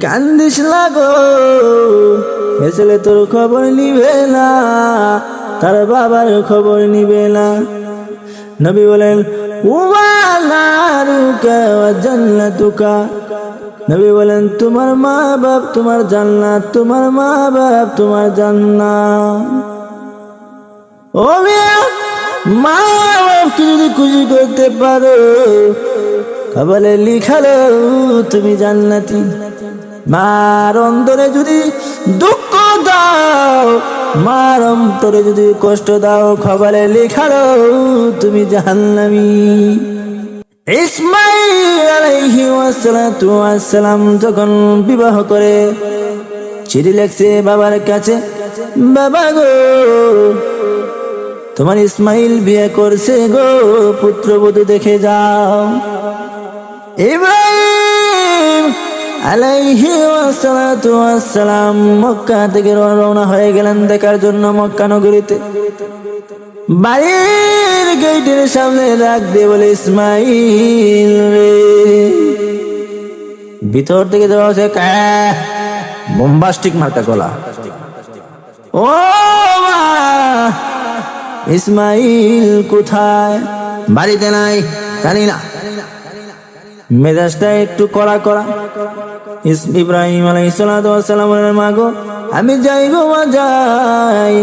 কান্দিস না গো, এসলে তোর খবর নিবে না, তার বাবার খবর নিবে না। নবী বলেন ওয়ালারুকা ওয়া জান্নাতুকা, নবী বলেন তোমার মা বাপ তোমার জান্নাত, তোমার মা বাপ তোমার জান্নাত। ও মিয়া, মা বাপকে যদি খুশি করতে পারো কবলে লিখালো তুমি জান্নাতি। মার অন্তরে যদি দুঃখ দাও, মার অন্তরে যদি কষ্ট দাও, কবলে লিখালো তুমি জাহান্নামী। ইসমাঈল আলাইহিস সালাতু ওয়াস সালাম যখন বিবাহ করে চিঠি লিখছে বাবার কাছে, বাবা গো তোমার ইসমাঈল বিয়ে করছে গো, পুত্রবধূ দেখে যাও। ইব্রাহিম আলাইহিস সালাতু ওয়াস সালাম মক্কা থেকে রওনা হয়ে গেলেন দেখার জন্য মক্কা নগরীতে। বাড়ির গেটের সামনে ডাক দিয়ে বলে ইসমাঈল রে। ভিতর থেকে দেওয়া হচ্ছে বোম্বাস্টিক মার্কা গলা। ও মা, ইসমাঈল কোথায়? বাড়িতে নাই, জানি না। মেজাজটা একটু কড়া কড়া। ইব্রাহিম আলাইহিস সালাতু ওয়াস সালাম বলেন মা গো আমি যাই গো, মা যাই,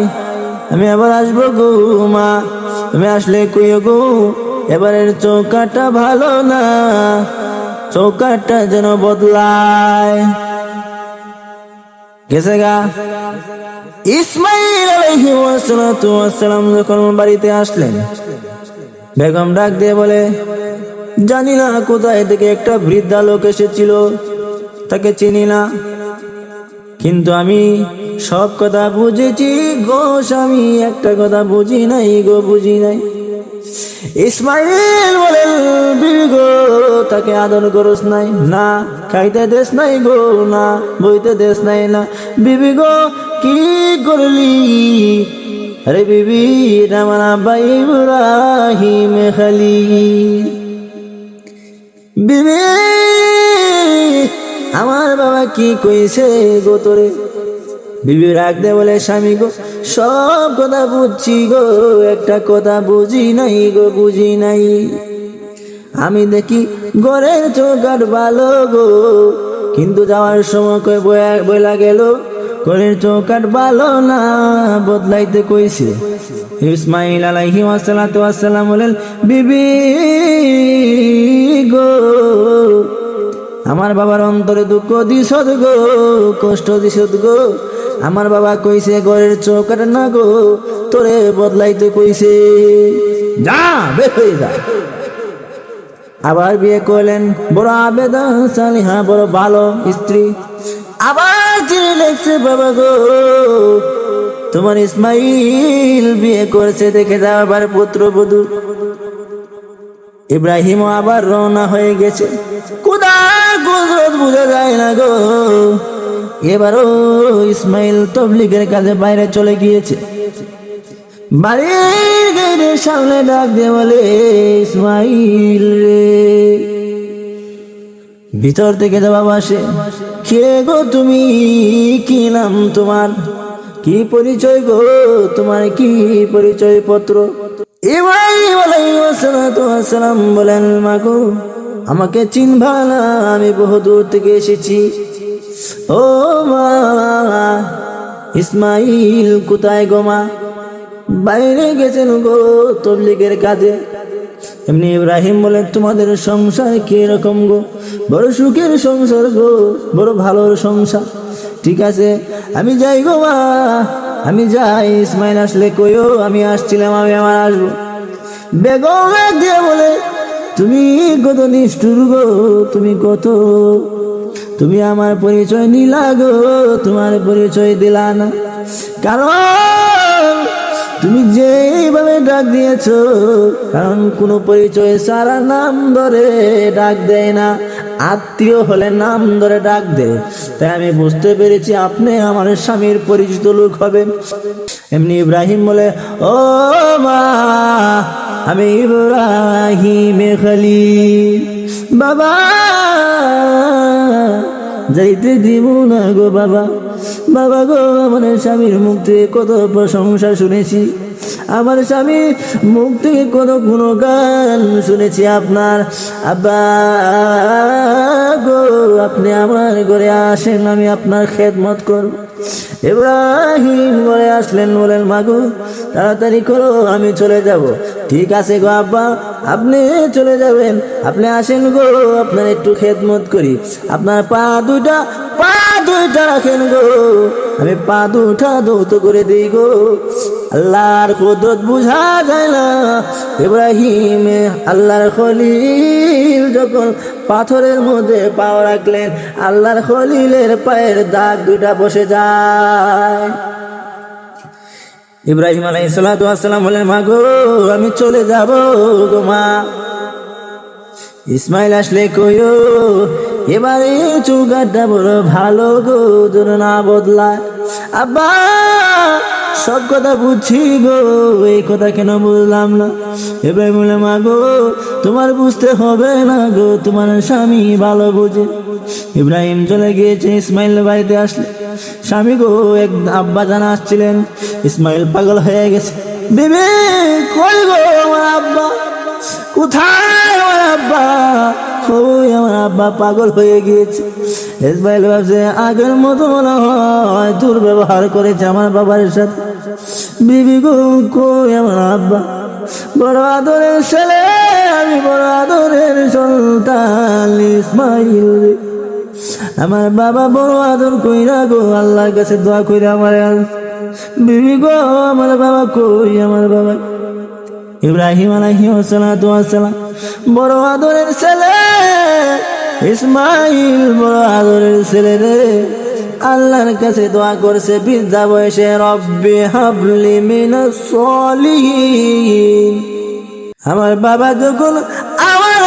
আমি আবার আসবো গো মা, তুমি আসলে কইও গো এবারের চৌকাটা ভালো না, চৌকাটা যেন বদলায়। গেছে গা। ইসমাঈল আলাইহিস সালাতু ওয়াস সালাম যখন বাড়িতে আসলেন, বেগম ডাক দিয়ে বলে জানি না কোথায় থেকে একটা বৃদ্ধা লোক এসেছিল, তাকে চিনি না, কিন্তু আমি সব কথা বুঝেছি গো স্বামী, একটা কথা বুঝি নাই গো, বুঝি নাই। ইসমাঈল বলেন বিবি গো তাকে আদর করস নাই? না। খাইতে দেশ নাই গো? না। বইতে দেশ নাই? না। বিবি গো কি করলি? আরে বিবি আমার আব্বা ইব্রাহিম খলিল। বিবি আমার বাবা কি কইছে গো তোরে? বিবি রাগ দে বলে স্বামী গো সব কথা বুঝছি গো, একটা কথা বুঝি নাই গো, বুঝি নাই। আমি দেখি ঘরের চৌকাঠ ভালো গো, কিন্তু যাওয়ার সময় কই বইলা গেল ঘরের চৌকাঠ ভালো না, বদলাইতে কইছে। ইসমাঈল আলাইহিস সালাতু ওয়াস সালাম বলেন বিবি গো আমার বাবার অন্তরে দুঃখ দিছদ গো, কষ্ট দিছদ গো। আমার বাবা কইছে ঘরের চৌকাঠ না গো, তোরে বদলাইতে কইছে, যা বের হয়ে যা। আবার বিয়ে করলেন বড় আবেদা সালিহা, বড় ভালো স্ত্রী। আবার চিঠি লিখছে বাবা গো তোমার ইসমাঈল বিয়ে করেছে, দেখে যাও আবার পুত্রবধূ। ইব্রাহিম আবার রওনা হয়ে গেছে, খোদার কুদরত বোঝা যায় না গো। এবারও ইসমাঈল তাবলীগের কাজে বাইরে চলে গিয়েছে। বাড়ির গেটের সামনে ডাক দিয়ে বলে ইসমাঈল রে। ভিতর থেকে জবাব আসে কে গো তুমি? কি নাম তোমার? কি পরিচয় গো তোমার? কি পরিচয় পত্র? ইব্রাহিম আলাইহিস সালাতু ওয়াস সালাম বলেন মা গো আমাকে চিনবা না, আমি বহু দূর থেকে এসেছি। ও মা, ইসমাঈল কোথায় গো মা? বাইরে গেছেন গো তাবলীগের কাজে। এমনি ইব্রাহিম বলেন তোমাদের সংসার কি রকম গো? বড় সুখের সংসার গো, বড় ভালো সংসার। ঠিক আছে আমি যাই গো মা, আমি যাই, ইসমাঈল আসলে কইও আমি আসছিলাম, আমি আমার আসবো। বেগম দিয়ে বলে তুমি কত নিষ্ঠুর গো, তুমি কত, তুমি আমার পরিচয় নিলা গো, তোমার পরিচয় দিলা না। কারণ তুমি যেভাবে ডাক দিয়েছো, কারণ কোনো পরিচয় সারা নাম ধরে ডাক দেয় না, আত্মীয় হলে নাম ধরে ডাক দেয়। তাই আমি বুঝতে পেরেছি আপনি আমার স্বামীর পরিচিত লোক হবেন। এমনি ইব্রাহিম বলে ও মা আমি ইব্রাহিম খলিল। বাবা যাইতে দিব না গো বাবা। বাবা গো, আমার স্বামীর মুখ থেকে কত প্রশংসা শুনেছি, আমার স্বামী মুখ থেকে কত গুণগান শুনেছি আপনার। আব্বা গো, আপনি আমার ঘরে আসেন, আমি আপনার খেদমত করব। ইব্রাহিম ঘরে আসলেন, বলেন মাগো তাড়াতাড়ি করো, আমি চলে যাব। ঠিক আছে গো আব্বা, আপনি চলে যাবেন, আপনি আসেন গো, আপনার একটু খেদমত করি। আপনার পা দুইটা রাখেন গো, আমি পা দুটা দৌত করে দিই গো। আল্লাহর কুদরত বুঝা যায় না। ইব্রাহিম আল্লাহর খলিল যখন পাথরের মধ্যে পা রাখলেন, আল্লাহর খলিলের পায়ের দাগ দুইটা বসে যায়। ইব্রাহিম আলাইহিস সালাতু ওয়াস সালাম বলেন, মা গো আমি চলে যাব গো মা। ইসমাইল আসলে কইও, এবারে চুগাটা বড় ভালো গো, যেন না বদলায়। আব্বা সব কথা বুঝছি গো, এই কথা কেন বুঝলাম না? ইব্রাহিম বলে, মা গো তোমার বুঝতে হবে না গো, তোমার স্বামী ভালো বুঝে। ইব্রাহিম চলে গিয়েছে, ইসমাইল বাড়িতে আসলে স্বামী গো এক আব্বা জানা আসছিলেন। ইসমাইল পাগল হয়ে গেছে, বিবি কই গো আমার আব্বা, কোথায় আমার আব্বা? ওই আমার আব্বা পাগল হয়ে গিয়েছে। ইসমাইল ভাবছে আগের মতো মনে হয় দুর্ব্যবহার করেছে আমার বাবার সাথে। বিবি গো কই আমার আব্বা? বড় আদরের ছেলে, আমি বড় আদরের সন্তান ইসমাইল, আমার বাবা বড় আদর কইরা গো আল্লাহর কাছে দোয়া কইরা আমার। বিবি গো আমার বাবা কই? আমার বাবা ইব্রাহিম আলাইহিস সালাতু ওয়াস সালাম বড় আদরের ছেলে ইসমাইল, বড় আদরের ছেলে রে, আল্লাহর কাছে দোয়া করছে বৃদ্ধা বয়সে, রব্বি হাবলি মিনাস সলিহিন। আমার বাবা যখন আমার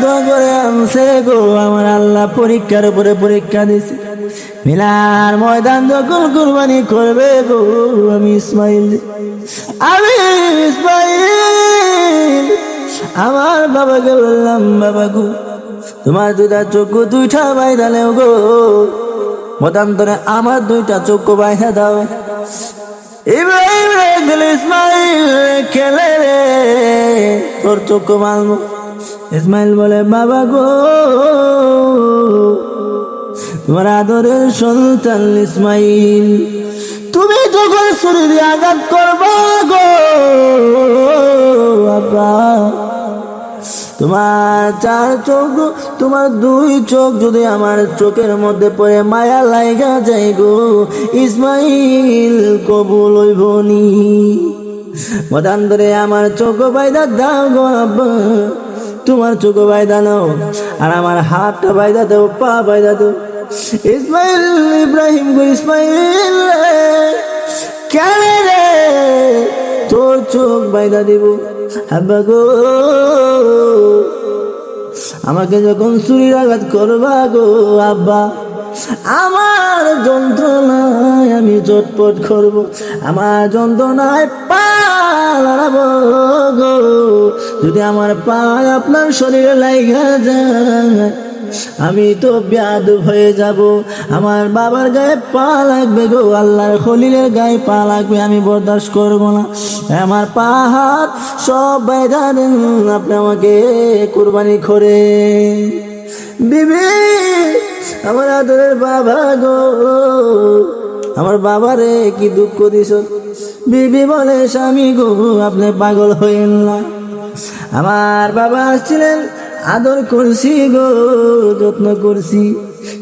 দোয়া করে আনছে গো, আমার আল্লাহ পরীক্ষার উপরে পরীক্ষা দিছে। মিলার ময়দান যখন কুরবানি করবে গো, আমি ইসমাইল আমার বাবাকে বললাম, বাবা গো তোমার দুইটা চক্ষু দুইটা বাইধা নেও গো, মতান্তরে আমার দুইটা চক্ষু বাইধা দাও। ইব্রাহিম ইসমাইল খেলে রে, তোর চক্ষু মারবো। ইসমাইল বলে, বাবা গো তোমার আদরের সন্তান ইসমাইল, তুমি যখন শরীরে আঘাত করবা গো বাবা, তোমার চার চোখ, তোমার দুই চোখ যদি আমার চোখের মধ্যে পড়ে মায়া লাইগা যায় গো, ইসমাইল কবুল হইব নি। মতান্তরে আমার চোখ বাইদা দাও গো আব্বা, তোমার চোখ বাইদা নাও, আর আমার হাতটা বাইদা দাও, পা বাইদা দাও। ইসমাইল ইব্রাহিম গো, ইসমাইল কেন রে তোর চোখ বাইদা দিব? আব্বা গো আমাকে যখন ছুরির আঘাত করবা গো আব্বা, আমার যন্ত্রণায় আমি চটপট করব, আমার যন্ত্রণায় পা লড়াবো গো, যদি আমার পা আপনার শরীরে লাগা যায় আমি তো বেয়াদব হয়ে যাব। আমার বাবার গায়ে পা লাগবে গো, আল্লাহর খলিলের গায়ে পা লাগবে, আমি বরদাস্ত করব না। আমার পা হাত সব বাইধা দেন, আপনি আমাকে কুরবানি করে। বিবি আমার আদরের বাবা গো, আমার বাবারে কি দুঃখ দিছ? বিবি বলে, স্বামী গো আপনি পাগল হইেন না, আমার বাবা আসছিলেন, আদর করছি গো, যত্ন করছি।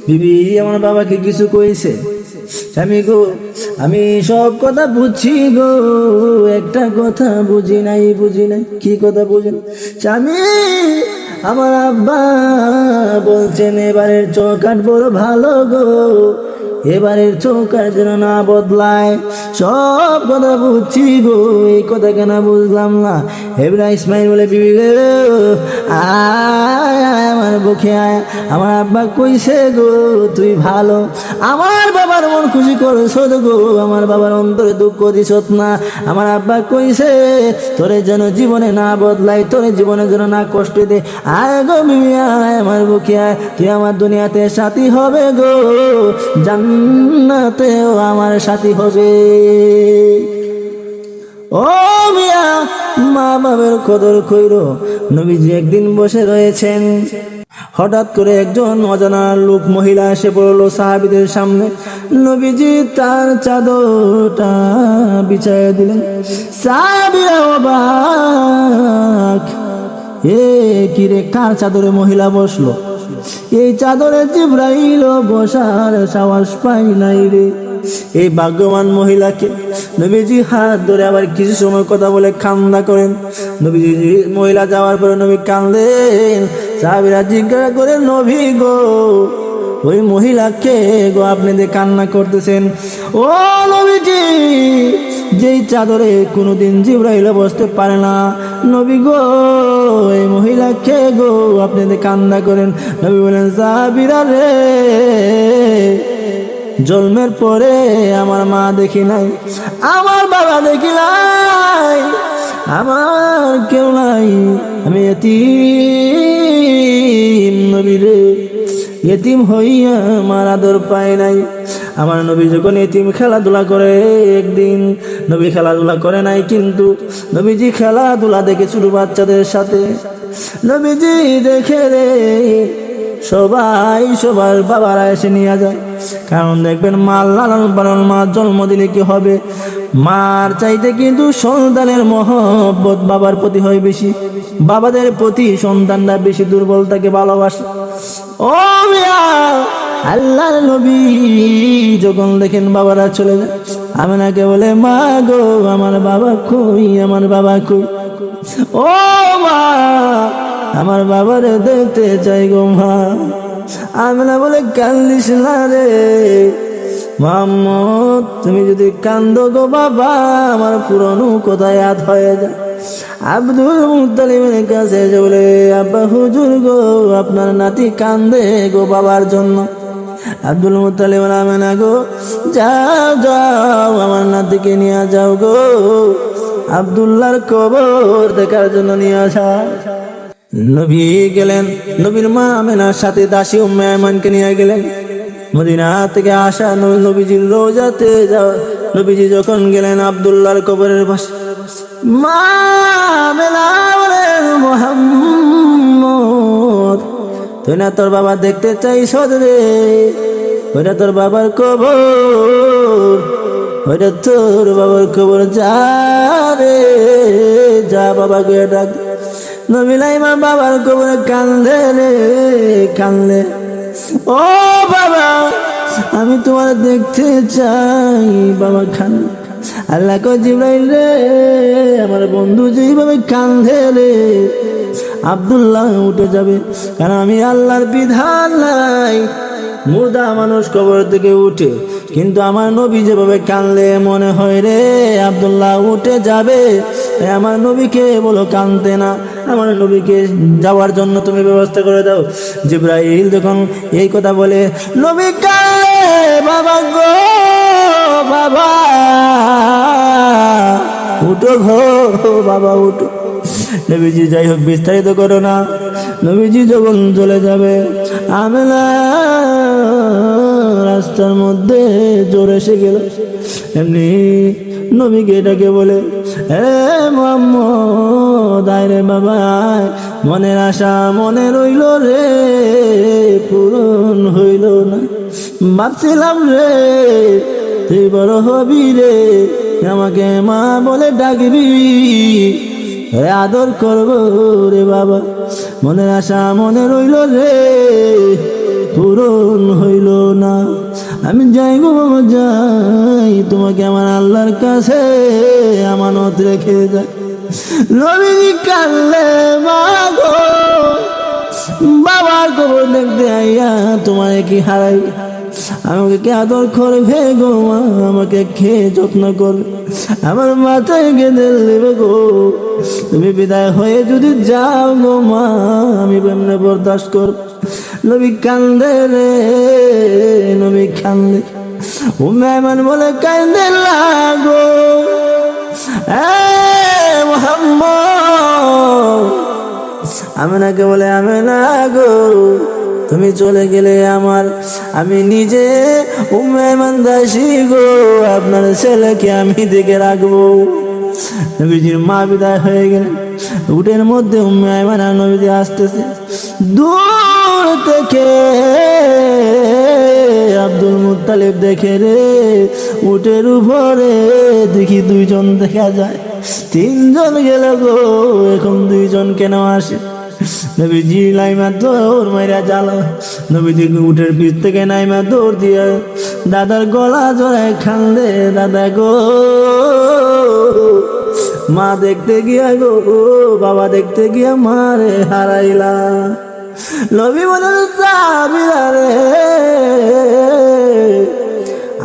বিবি আমার বাবাকে কিছু কইছে? স্বামী গো আমি সব কথা বুঝছি গো, একটা কথা বুঝি নাই। কি কথা বুঝেন? স্বামী আমার আব্বা বলছেন এবারের চৌকাট বড় ভালো গো, এবারের চৌকার যেন না বদলায়। সব কথা বুঝছি গো, এই কথা কেন বুঝলাম না? ইব্রাহিম ইসমাইল বলে, বিবি গো আয় আয় আমার বুকে আয়, আমার আব্বা কইছে গো তুই ভালো, আমার বাবার মন খুশি করছ গো, আমার বাবার অন্তরে দুঃখ দিস না। আমার আব্বা কইছে তোরে যেন জীবনে না বদলাই, তোরে জীবনে যেন না কষ্ট দে। আয় গো বিবি আয় আমার বুকে আয়, তুই আমার দুনিয়াতে সাথী হবে গো, জান্নাতেও আমার সাথী হবে। ও মিয়া, মা বাবার কদর কইরো। নবীজি একদিন বসে রয়েছেন, হঠাৎ করে একজন অজানা লোক মহিলা এসে পড়লো সাহাবীদের সামনে। নবীজি তার চাদরটা বিছাইয়া দিলেন। সাহাবীরা অবাক, এ কি রে, কার চাদরে মহিলা বসলো? এই চাদরে জিবরাইল বসার সাহস পাই নাই রে। এই ভাগ্যবান মহিলাকে নবীজি হাত ধরে আবার কিছু সময় কথা বলে কান্না করেন। নবীজি মহিলা যাওয়ার পরে নবী কাঁদলেন। সাহাবীরা জিজ্ঞাসা করে, নবী গো ওই মহিলাকে গো আপনি যে কান্না করতেছেন? ও নবীজি, যেই চাদরে কোনোদিন জিবরাইল বসতে পারে না, নবী গো এই মহিলাকে গো আপনি যে কান্না করেন? নবী বলেন, সাহাবীরা রে, জন্মের পরে আমার মা দেখি নাই, আমার বাবা দেখি নাই, আমার কেউ নাই, আমি এতিম নবী রে, এতিম হইয়া আমার আদর পায় নাই। আমার নবী যখন এতিম খেলাধুলা করে, একদিন নবী খেলাধুলা করে নাই, কিন্তু নবীজি খেলাধুলা দেখে ছোট বাচ্চাদের সাথে। নবীজি দেখে রে সবাই সবার বাবারা এসে নিয়ে যায়, কারণ দেখবেন মা লালন পালন, মা জন্ম দিলে কি হবে, মার চাইতে কিন্তু সন্তানের মহব্বত বাবার প্রতি হয় বেশি, বাবাদের প্রতি সন্তানরা বেশি দুর্বল থাকে, ভালোবাসে। ও মিয়া, আল্লাহর নবী যখন দেখেন বাবারা চলে যায়, আমিনাকে বলে, মা গো আমার বাবা কই, আমার বাবা কই? ও মা, আমার বাবারে দেখতে চাই গো মা। আমিনা বলে, কান্দিস না রে মুহাম্মদ, তুমি যদি কান্দো গো বাবা, আমার পুরনো কথা ইয়াদ হয়ে যায়। আব্দুল মুত্তালিবের কাছে এসে বলে, আব্বা হুজুর গো আপনার নাতি কান্দে গো বাবার জন্য। আব্দুল মুত্তালিব, আমিনা গো যাও যাও আমার নাতিকে নিয়ে যাও গো, আব্দুল্লাহর কবর দেখার জন্য নিয়ে আসা। নবী গেলেন, নবীর মা আমিনার সাথে দাসী উম্মে আয়মানকে নিয়ে গেলেন। মদিনা থেকে আসা নবীজির রোজাতে যাও। নবীজি যখন গেলেন আব্দুল্লাহর কবরের পাশে, মা আমিনা বলেন, মুহাম্মদ তুই না তোর বাবা দেখতে চাইছ রে? ওইটা তোর বাবার কবর, ওইটা তোর বাবার কবর, যা রে যা, বাবাকে ডাক। নবী লাইমা বাবার কবরে কান্দে রে কান্দে। ও বাবা, আমি তোমার দেখতে চাই বাবা, খান। আল্লাহ কো, জিবরাইল রে, আমার বন্ধু যেইভাবে কান্দে রে, আব্দুল্লাহ উঠে যাবে, কারণ আমি আল্লাহর বিধান নাই, মুর্দা মানুষ কবর থেকে উঠে, কিন্তু আমার নবী যেভাবে কানলে মনে হয় রে আব্দুল্লাহ উঠে যাবে। আমার নবীকে বলো কানতে না, আমার নবীকে যাওয়ার জন্য তুমি ব্যবস্থা করে দাও। জিবরাইল যখন এই কথা বলে, নবী কালে, বাবা গো বাবা উঠো গো বাবা উঠো। নবীজি যাই হোক বিস্তারিত করো না। নবীজি যখন চলে যাবে, আমিনা রাস্তার মধ্যে জোরে এসে গেল, এমনি নবীকে এটাকে বলে, হে মুহাম্মদ আয় রে বাবা, মনের আশা মনে রইল রে, পূরণ হইল না। ভাবছিলাম রে তুই বড় হবি রে, আমাকে মা বলে ডাকবি, আদর করবো রে বাবা, মনের আশা মনে রইল রে, পূরণ হইল না। আমি যাই গো বাবা যাই, তোমাকে আমার আল্লাহর কাছে আমানত রেখে যাই। নবীজি কানলে, মা গো বাবার কবর দেখতে আইয়া তোমায় কি হারাই, আমাকে কে আদর করবে গো মা, আমাকে খেয়ে যত্ন করবে, আমার মাথায় গেঁদে নেবে গো। তুমি বিদায় হয়ে যদি যাও গো মা, আমি কেমনে বরদাস্ত করব। নবী কান্দে রে, নবী কান্দে। উম্মে আইমান বলে কান্দে লাগো মোহাম্মদ। আমিনাকে বলে আমিনা গো, তুমি চলে গেলে আমি নিজে উম্মে আইমান দাসী গো, আপনার ছেলেকে আমি দেখে রাখবো। নবীজির মা বিদায় হয়ে গেলেন। উটের মধ্যে উম্মে আইমান আর নবীজি আসতেছে। দূর থেকে আব্দুল মুত্তালিব দেখে রে, উটের উপরে দেখি দুইজন দেখা যায়। তিনজন গেল গো, এখন দুইজন কেন আসে? নবীজি নাইমা দৌড় মাইরা জ্বালা, নবীজি উটের পিছ থেকে নাইমা দৌড় দিয়ে দাদার গলা জড়ায় খান্দে, দাদা গো। মা দেখতে গিয়া গো, বাবা দেখতে গিয়া মারে হারাইলা। নবী বলেন সাহাবীরা রে,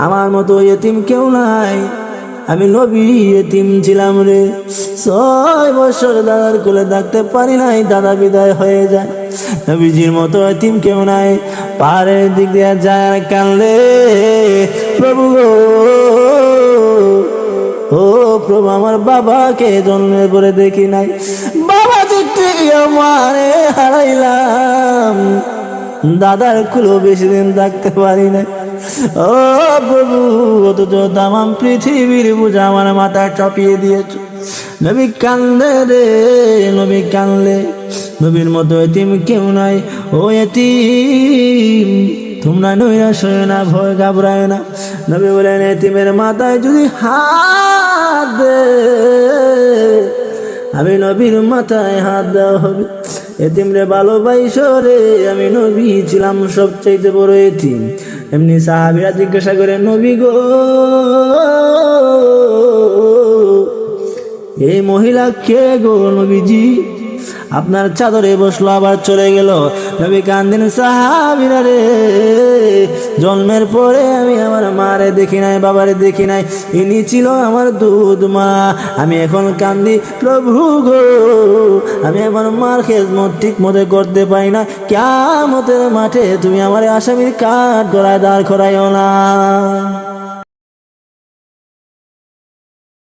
আমার মতো এতিম কেউ নাই, আমি নবী এতিম ছিলাম রে। 6 বছর দাদার কোলে থাকতে পারি নাই, দাদা বিদায় হয়ে যায়। নবীজির মতো এতিম কেউ নাই। পাহাড়ের দিক দিয়ে যায় আর কান্দে, প্রভু গো, ও প্রভু, আমার বাবাকে জন্মের পরে দেখি নাই, বাবা দেখতে গিয়ে মারে হারাইলাম, দাদার কুলো বেশি দিন থাকতে পারি না। ও প্রভু, অথচ তামাম পৃথিবীর বোঝা আমার মাথা চাপিয়ে দিয়েছ। নবী কান্দে রে, নবী কান্দলে। নবীর মতো এতিম কেউ নাই। ও এতিম, তোমরা নৈরাশ হয় না, ভয় ঘাবড়ায় না। নবী বলেন এতিমের মাথায় যদি হাত দে, আমি নবীর মাথায় হাত দেওয়া হবে। এতিম রে ভালোবাসো রে, আমি নবী ছিলাম সবচাইতে বড় এতিম। এমনি সাহাবীরা জিজ্ঞাসা করে, নবী গো, এই মহিলা কে গো নবীজি? আপনার চাদরে বসলো আবার চলে গেল। নবী কান্দেন, সাহাবীরা রে, জন্মের পরে আমি আমার মারে দেখি নাই, বাবারে দেখি নাই, ইনি ছিল আমার দুধ মা। আমি এখন কান্দি, প্রভু গো, আমি আমার মার খেদমত ঠিক মতো করতে পারি না। কিয়ামতের মাঠে তুমি আমার আসামির কাঠ গলায় দাঁড় করাইও না।